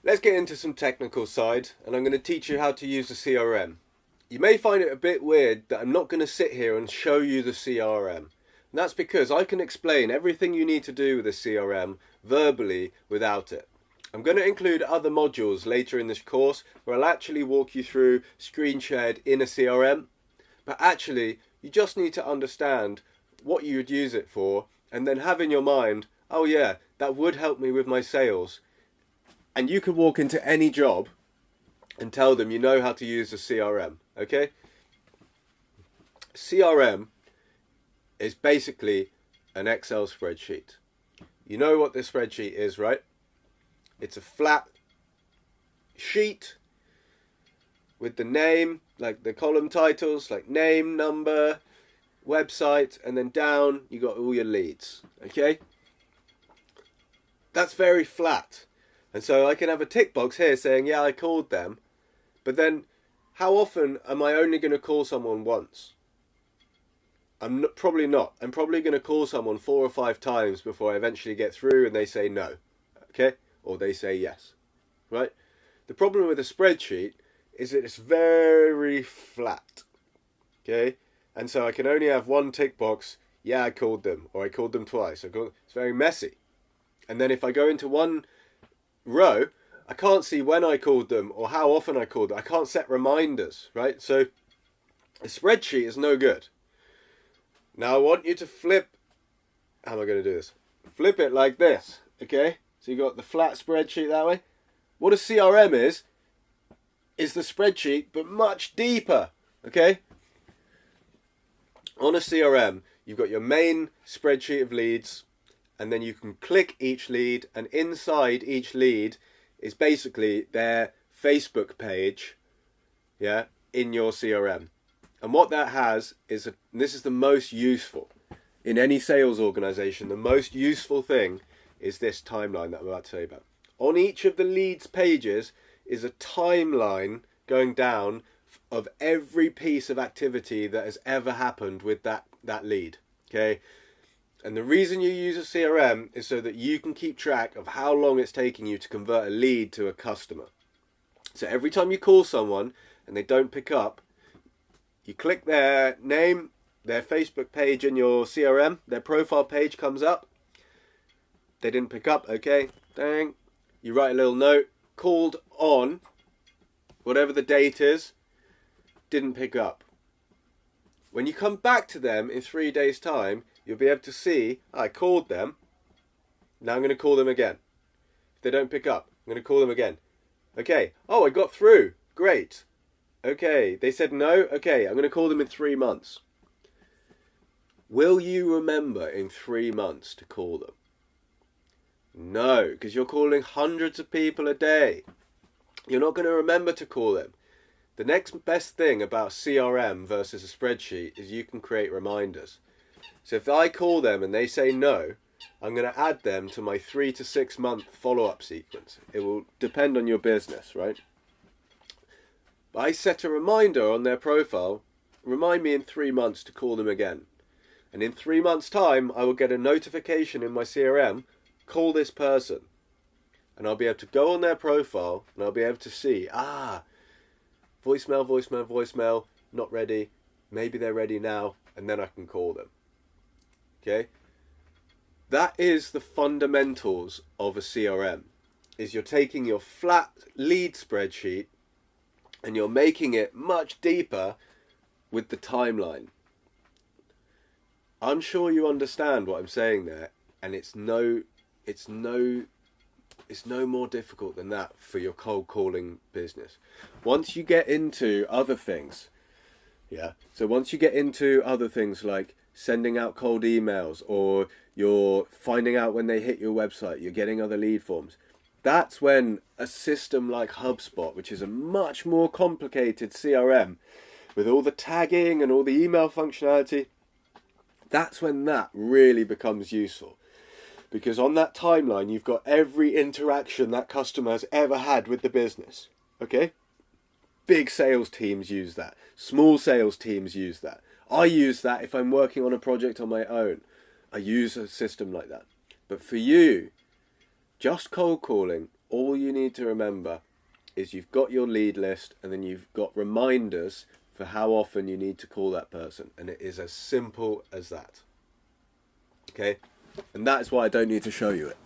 Let's get into some technical side, and I'm going to teach you how to use the CRM. You may find it a bit weird that I'm not going to sit here and show you the CRM. And that's because I can explain everything you need to do with the CRM verbally without it. I'm going to include other modules later in this course where I'll actually walk you through screen shared in a CRM. But actually, you just need to understand what you would use it for and then have in your mind, oh yeah, that would help me with my sales. And you can walk into any job and tell them you know how to use the CRM, okay? CRM is basically an Excel spreadsheet. You know what this spreadsheet is, right? It's a flat sheet with the name, like the column titles, like name, number, website, and then down you got all your leads, okay? That's very flat. And so I can have a tick box here saying, yeah, I called them. But then how often am I only going to call someone once? Probably not. I'm probably going to call someone 4 or 5 times before I eventually get through and they say no. Okay? Or they say yes. Right? The problem with a spreadsheet is that it's very flat. Okay? And so I can only have one tick box. Yeah, I called them. Or I called them twice. It's very messy. And then if I go into one row, I can't see when I called them or how often I called them. I can't set reminders, right? So a spreadsheet is no good. Now I want you to flip, how am I going to do this? Flip it like this, okay? So you got the flat spreadsheet that way. What a CRM is the spreadsheet, but much deeper, okay? On a CRM, you've got your main spreadsheet of leads, and then you can click each lead, and inside each lead is basically their Facebook page, yeah, in your CRM. And what that has is, and this is the most useful in any sales organization, the most useful thing is this timeline that I'm about to tell you about. On each of the leads pages is a timeline going down of every piece of activity that has ever happened with that lead, okay? And the reason you use a CRM is so that you can keep track of how long it's taking you to convert a lead to a customer. So every time you call someone and they don't pick up, you click their name, their Facebook page in your CRM, their profile page comes up. They didn't pick up, okay, dang. You write a little note, called on, whatever the date is, didn't pick up. When you come back to them in 3 days' time, you'll be able to see, I called them, now I'm going to call them again. If they don't pick up, I'm going to call them again. Okay, oh, I got through, great. Okay, they said no, okay, I'm going to call them in 3 months. Will you remember in 3 months to call them? No, because you're calling hundreds of people a day. You're not going to remember to call them. The next best thing about CRM versus a spreadsheet is you can create reminders. So if I call them and they say no, I'm going to add them to my 3 to 6 month follow-up sequence. It will depend on your business, right? I set a reminder on their profile, remind me in 3 months to call them again. And in 3 months' time, I will get a notification in my CRM, call this person. And I'll be able to go on their profile and I'll be able to see, voicemail, voicemail, voicemail, not ready, maybe they're ready now, and then I can call them. Okay? That is the fundamentals of a CRM, is you're taking your flat lead spreadsheet and you're making it much deeper with the timeline. I'm sure you understand what I'm saying there, and it's no more difficult than that for your cold calling business. Once you get into other things, so once you get into other things like sending out cold emails, or you're finding out when they hit your website, you're getting other lead forms, that's when a system like HubSpot, which is a much more complicated CRM with all the tagging and all the email functionality, that's when that really becomes useful. Because on that timeline, you've got every interaction that customer has ever had with the business. Okay? Big sales teams use that. Small sales teams use that. I use that if I'm working on a project on my own. I use a system like that. But for you, just cold calling all you need to remember is you've got your lead list, and then you've got reminders for how often you need to call that person. And it is as simple as that. Okay? And that is why I don't need to show you it.